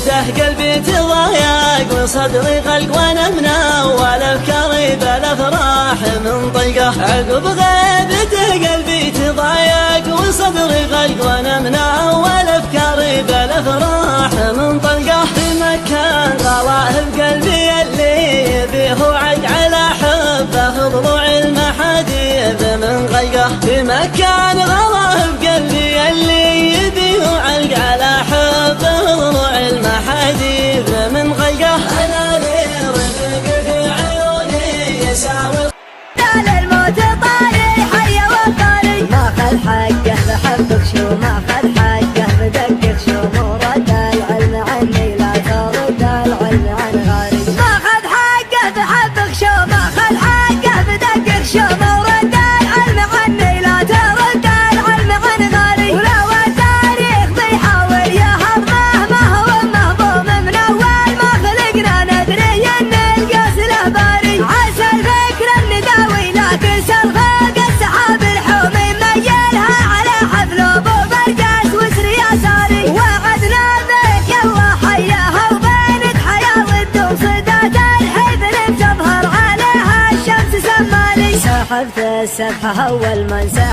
غيبته قلبي تضايق وصدري قلق وانا مناول افكاري بالافراح من طلقه. عقب غيبته قلبي تضايق وصدري قلق وانا مناول افكاري بالافراح من طلقه. في مكان غلاه بقلبي اللي يبيه وعق على حبه ضلوع المحاديث من غلقه. في مكان غلاه بقلبي اللي يبيه وعق على حبه ضلوع المحاديث من غلقه. انا لي رفيق في عيوني يساوي الموت طاري حي وطاري ما خذ حقه بحبك شو ما خذ حقه بدقق شو مرد العلم عني لا ترد العلم عن غاري. ما خذ حقه بحبك شو ما خذ حقه بدقق شو مرد العلم عني لا ترد العلم عن غاري. ولو التاريخ بيحاول يهضمه ما هو مهضوم من اول ما خلقنا ندري ان القاس له باري. عسى الفكر النداوي لكن سرفق السحاب الحومي ميلها على حفل ابو برجاس وسر يساري. وعدنا بك يلا حياها وبينك حياه والدوم صدات الحبل بتظهر عليها الشمس سمالي. سحبت السبحه اول من